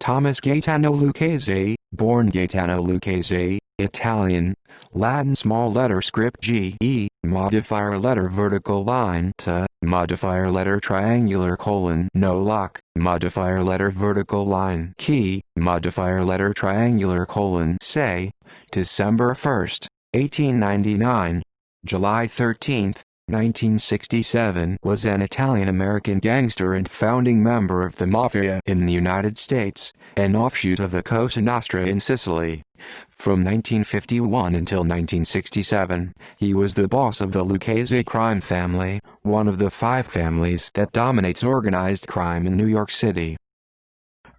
Thomas Gaetano Lucchese, born Gaetano Lucchese, Italian, Latin small letter script G-E, modifier letter vertical line T, modifier letter triangular colon no lock, modifier letter vertical line key, modifier letter triangular colon say, December 1st, 1899, July 13th, 1967 was an Italian-American gangster and founding member of the Mafia in the United States, an offshoot of the Cosa Nostra in Sicily. From 1951 until 1967, he was the boss of the Lucchese crime family, one of the 5 families that dominates organized crime in New York City.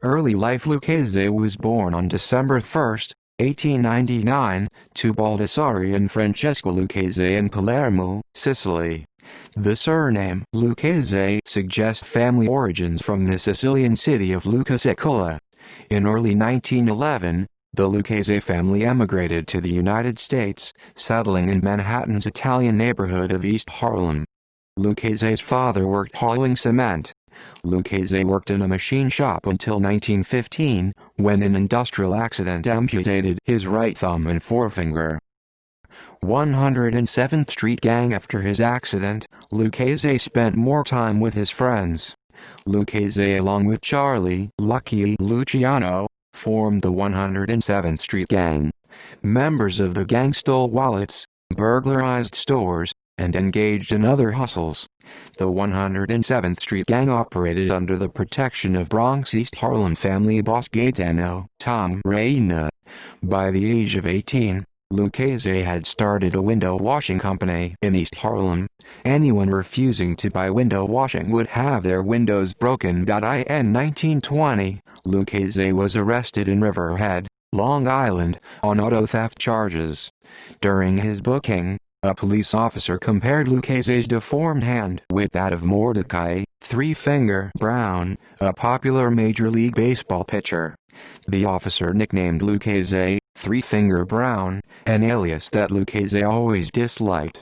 Early life. Lucchese was born on December 1, 1899, to Baldassare and Francesca Lucchese in Palermo, Sicily. The surname Lucchese suggests family origins from the Sicilian city of Lucca Sicola. In early 1911, the Lucchese family emigrated to the United States, settling in Manhattan's Italian neighborhood of East Harlem. Lucchese's father worked hauling cement. Lucchese worked in a machine shop until 1915, when an industrial accident amputated his right thumb and forefinger. 107th Street Gang. After his accident, Lucchese spent more time with his friends. Lucchese, along with Charlie "Lucky" Luciano, formed the 107th Street Gang. Members of the gang stole wallets, burglarized stores, and engaged in other hustles. The 107th Street Gang operated under the protection of Bronx East Harlem family boss Gaetano Tom Reina. By the age of 18, Lucchese had started a window washing company in East Harlem. Anyone refusing to buy window washing would have their windows broken. In 1920, Lucchese was arrested in Riverhead, Long Island, on auto theft charges. During his booking, a police officer compared Lucchese's deformed hand with that of Mordecai Three-Finger Brown, a popular Major League Baseball pitcher. The officer nicknamed Lucchese Three-Finger Brown, an alias that Lucchese always disliked.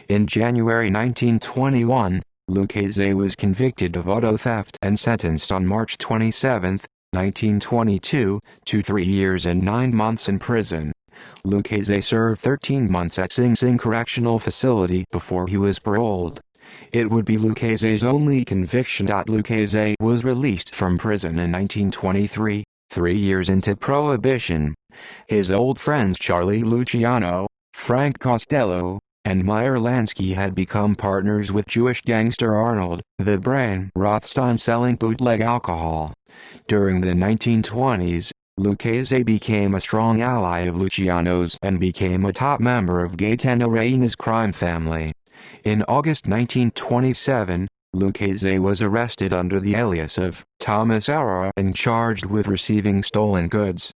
In January 1921, Lucchese was convicted of auto theft and sentenced on March 27, 1922, to 3 years and 9 months in prison. Lucchese served 13 months at Sing Sing Correctional Facility before he was paroled. It would be Lucchese's only conviction. Lucchese was released from prison in 1923, 3 years into Prohibition. His old friends Charlie Luciano, Frank Costello, and Meyer Lansky had become partners with Jewish gangster Arnold "The Brain" Rothstein, selling bootleg alcohol. During the 1920s, Lucchese became a strong ally of Luciano's and became a top member of Gaetano Reina's crime family. In August 1927, Lucchese was arrested under the alias of Thomas Arra and charged with receiving stolen goods.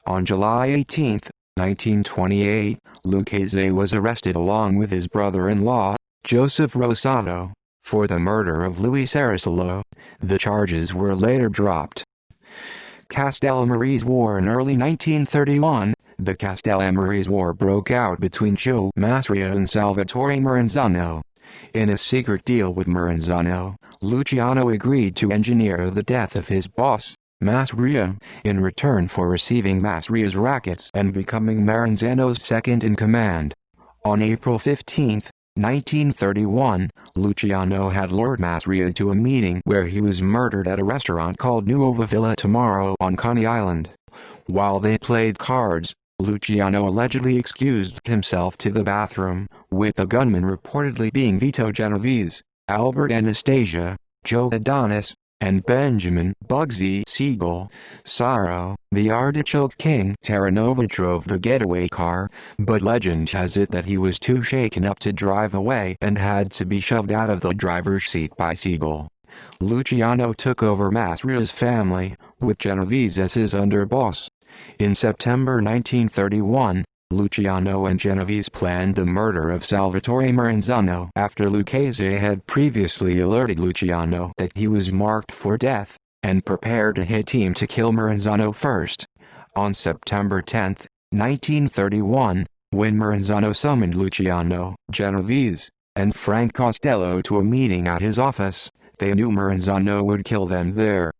On July 18, 1928, Lucchese was arrested along with his brother-in-law, Joseph Rosato, for the murder of Louis Saracolo. The charges were later dropped. Castellamarese War. In early 1931, the Castellamarese War broke out between Joe Masria and Salvatore Maranzano. In a secret deal with Maranzano, Luciano agreed to engineer the death of his boss, Masria, in return for receiving Masria's rackets and becoming Maranzano's second-in-command. On April 15, 1931, Luciano had lured Masria to a meeting where he was murdered at a restaurant called Nuova Villa Tomorrow on Coney Island. While they played cards, Luciano allegedly excused himself to the bathroom, with the gunman reportedly being Vito Genovese, Albert Anastasia, Joe Adonis, and Benjamin Bugsy Siegel. Sorrow, the Artichoke King Terranova, drove the getaway car, but legend has it that he was too shaken up to drive away and had to be shoved out of the driver's seat by Siegel. Luciano took over Masria's family, with Genovese as his underboss. In September 1931, Luciano and Genovese planned the murder of Salvatore Maranzano after Lucchese had previously alerted Luciano that he was marked for death, and prepared a hit team to kill Maranzano first. On September 10, 1931, when Maranzano summoned Luciano, Genovese, and Frank Costello to a meeting at his office, they knew Maranzano would kill them there.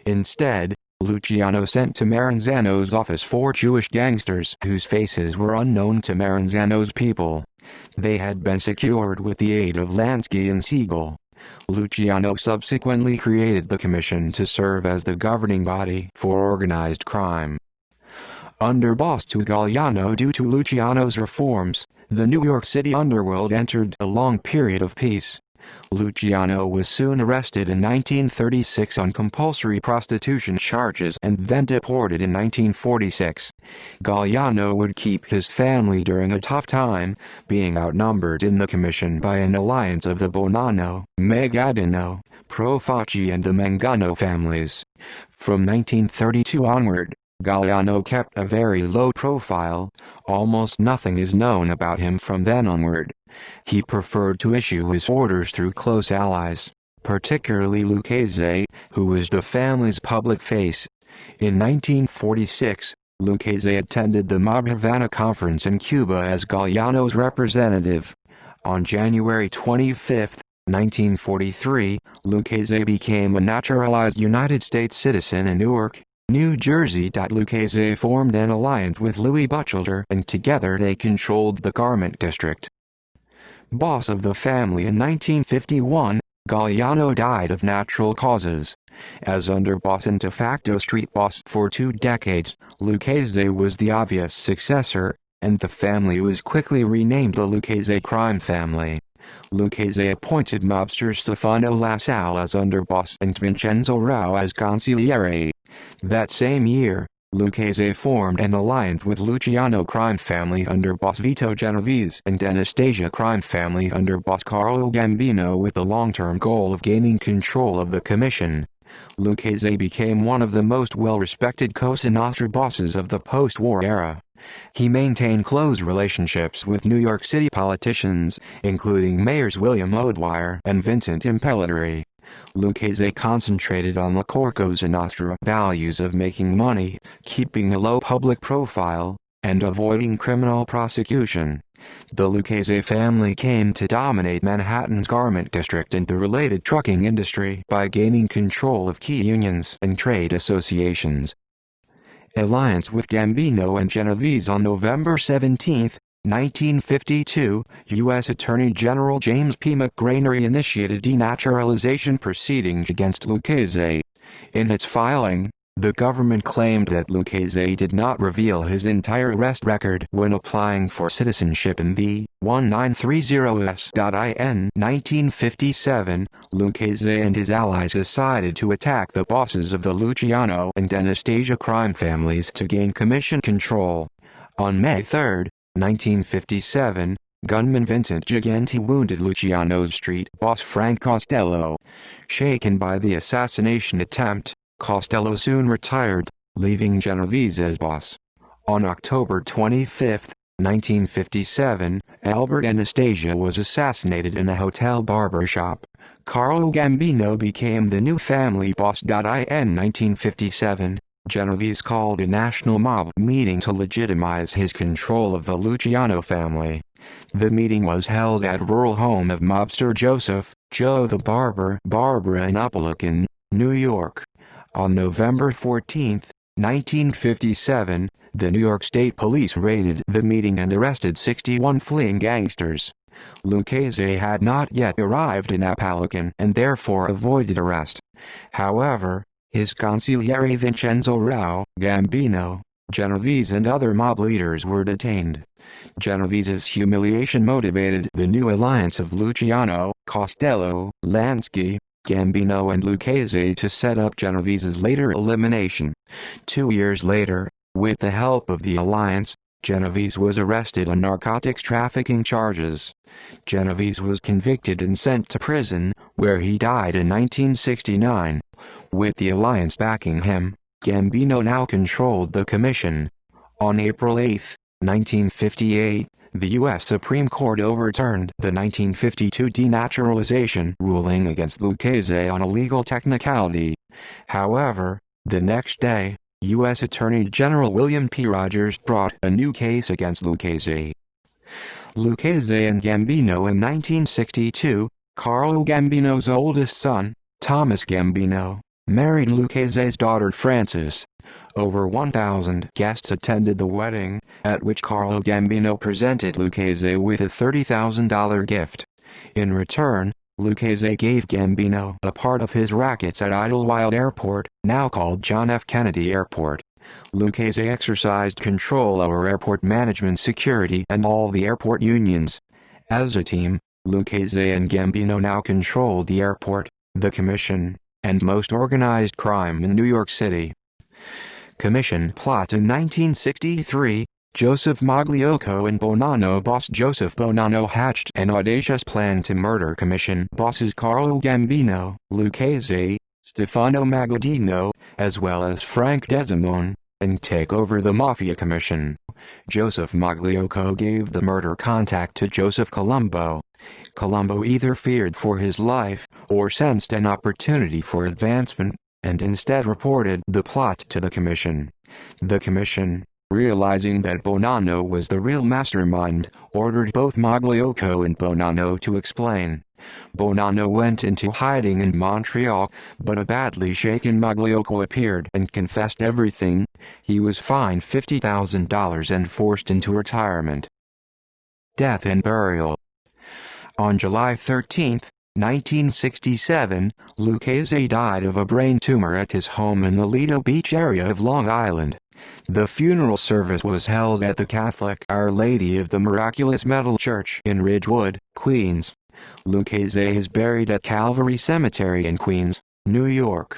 Instead, Luciano sent to Maranzano's office 4 Jewish gangsters whose faces were unknown to Maranzano's people. They had been secured with the aid of Lansky and Siegel. Luciano subsequently created the commission to serve as the governing body for organized crime. Under Boss Galliano, due to Luciano's reforms, the New York City underworld entered a long period of peace. Luciano was soon arrested in 1936 on compulsory prostitution charges and then deported in 1946. Galliano would keep his family during a tough time, being outnumbered in the commission by an alliance of the Bonanno, Magadino, Profaci and the Mangano families. From 1932 onward, Galliano kept a very low profile. Almost nothing is known about him from then onward. He preferred to issue his orders through close allies, particularly Lucchese, who was the family's public face. In 1946, Lucchese attended the Mob Havana Conference in Cuba as Galliano's representative. On January 25, 1943, Lucchese became a naturalized United States citizen in Newark, New Jersey. Lucchese formed an alliance with Louis Buchalter and together they controlled the garment district. Boss of the family in 1951, Galliano died of natural causes. As underboss and de facto street boss for 2 decades, Lucchese was the obvious successor, and the family was quickly renamed the Lucchese crime family. Lucchese appointed mobster Stefano Lassalle as underboss and Vincenzo Rao as consigliere. That same year, Lucchese formed an alliance with Luciano crime family underboss Vito Genovese and Anastasia crime family underboss Carlo Gambino with the long-term goal of gaining control of the commission. Lucchese became one of the most well-respected Cosa Nostra bosses of the post-war era. He maintained close relationships with New York City politicians, including mayors William O'Dwyer and Vincent Impellitteri. Lucchese concentrated on the core Cosa Nostra values of making money, keeping a low public profile, and avoiding criminal prosecution. The Lucchese family came to dominate Manhattan's garment district and the related trucking industry by gaining control of key unions and trade associations. Alliance with Gambino and Genovese. On November 17, 1952, U.S. Attorney General James P. McGranary initiated denaturalization proceedings against Lucchese. In its filing, the government claimed that Lucchese did not reveal his entire arrest record when applying for citizenship in the 1930s.in 1957. Lucchese and his allies decided to attack the bosses of the Luciano and Anastasia crime families to gain commission control. On May 3, 1957, gunman Vincent Gigante wounded Luciano's street boss Frank Costello. Shaken by the assassination attempt, Costello soon retired, leaving Genovese as boss. On October 25, 1957, Albert Anastasia was assassinated in a hotel barbershop. Carlo Gambino became the new family boss. In 1957, Genovese called a national mob meeting to legitimize his control of the Luciano family. The meeting was held at rural home of mobster Joseph, Joe the Barber, Barbara in Apalachin, New York. On November 14, 1957, the New York State Police raided the meeting and arrested 61 fleeing gangsters. Lucchese had not yet arrived in Apalachin and therefore avoided arrest. However, his consigliere Vincenzo Rao, Gambino, Genovese and other mob leaders were detained. Genovese's humiliation motivated the new alliance of Luciano, Costello, Lansky, Gambino and Lucchese to set up Genovese's later elimination. 2 years later, with the help of the alliance, Genovese was arrested on narcotics trafficking charges. Genovese was convicted and sent to prison, where he died in 1969. With the alliance backing him, Gambino now controlled the commission. On April 8, 1958, the U.S. Supreme Court overturned the 1952 denaturalization ruling against Lucchese on a legal technicality. However, the next day, U.S. Attorney General William P. Rogers brought a new case against Lucchese. Lucchese and Gambino. In 1962, Carlo Gambino's oldest son, Thomas Gambino, married Lucchese's daughter Frances. Over 1,000 guests attended the wedding, at which Carlo Gambino presented Lucchese with a $30,000 gift. In return, Lucchese gave Gambino a part of his rackets at Idlewild Airport, now called John F. Kennedy Airport. Lucchese exercised control over airport management, security, and all the airport unions. As a team, Lucchese and Gambino now controlled the airport, the commission, and most organized crime in New York City. Commission plot. In 1963, Joseph Magliocco and Bonanno boss Joseph Bonanno hatched an audacious plan to murder commission bosses Carlo Gambino, Lucchese, Stefano Magaddino, as well as Frank Desimone, and take over the Mafia commission. Joseph Magliocco gave the murder contact to Joseph Colombo. Colombo either feared for his life, or sensed an opportunity for advancement, and instead reported the plot to the commission. The commission, realizing that Bonanno was the real mastermind, ordered both Magliocco and Bonanno to explain. Bonanno went into hiding in Montreal, but a badly shaken Magliocco appeared and confessed everything. He was fined $50,000 and forced into retirement. Death and burial. On July 13, 1967, Lucchese died of a brain tumor at his home in the Lido Beach area of Long Island. The funeral service was held at the Catholic Our Lady of the Miraculous Medal Church in Ridgewood, Queens. Lucchese is buried at Calvary Cemetery in Queens, New York.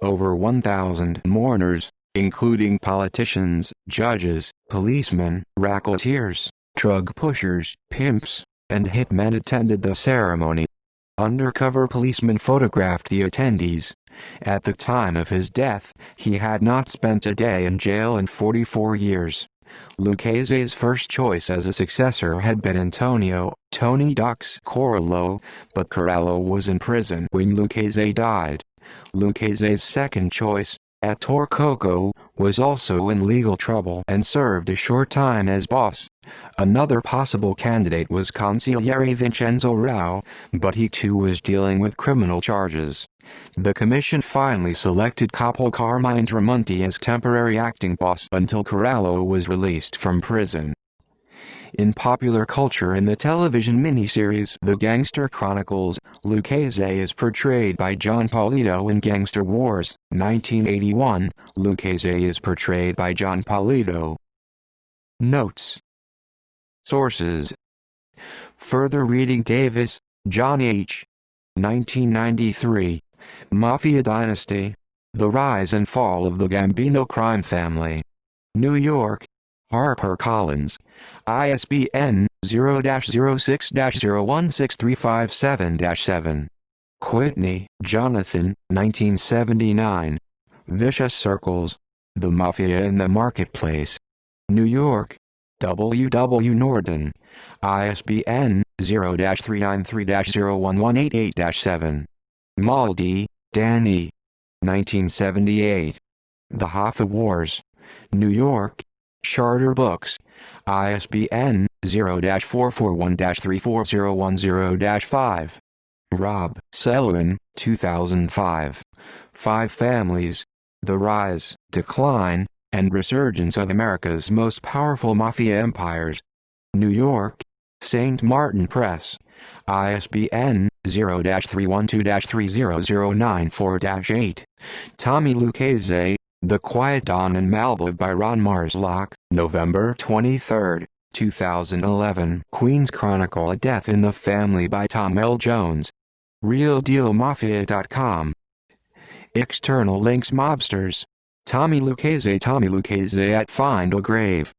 Over 1,000 mourners, including politicians, judges, policemen, racketeers, drug pushers, pimps, and hitmen, attended the ceremony. Undercover policemen photographed the attendees. At the time of his death, he had not spent a day in jail in 44 years. Lucchese's first choice as a successor had been Antonio "Tony Ducks" Corallo, but Corallo was in prison when Lucchese died. Lucchese's second choice, Ettore Coco, was also in legal trouble and served a short time as boss. Another possible candidate was Consigliere Vincenzo Rao, but he too was dealing with criminal charges. The commission finally selected Capo Carmine Tramonti as temporary acting boss until Corallo was released from prison. In popular culture, in the television miniseries The Gangster Chronicles, Lucchese is portrayed by John Polito. In Gangster Wars, 1981, Lucchese is portrayed by John Polito. Notes. Sources. Further reading: Davis, John H. 1993. Mafia Dynasty: The Rise and Fall of the Gambino Crime Family. New York: HarperCollins. ISBN 0-06-016357-7. Whitney, Jonathan, 1979. Vicious Circles: The Mafia in the Marketplace. New York: W. W. Norton. ISBN 0-393-01188-7. Maldi, Danny. 1978. The Hoffa Wars. New York: Charter Books. ISBN 0-441-34010-5. Rob Selwyn, 2005. Five Families: The Rise, Decline, and Resurgence of America's Most Powerful Mafia Empires. New York: St. Martin Press. ISBN 0-312-30094-8. Tommy Lucchese, The Quiet Dawn in Malibu by Ron Marslock, November 23, 2011. Queen's Chronicle: A Death in the Family by Tom L. Jones. RealDealMafia.com. External links: Mobsters. Tommy Lucchese at Find a Grave.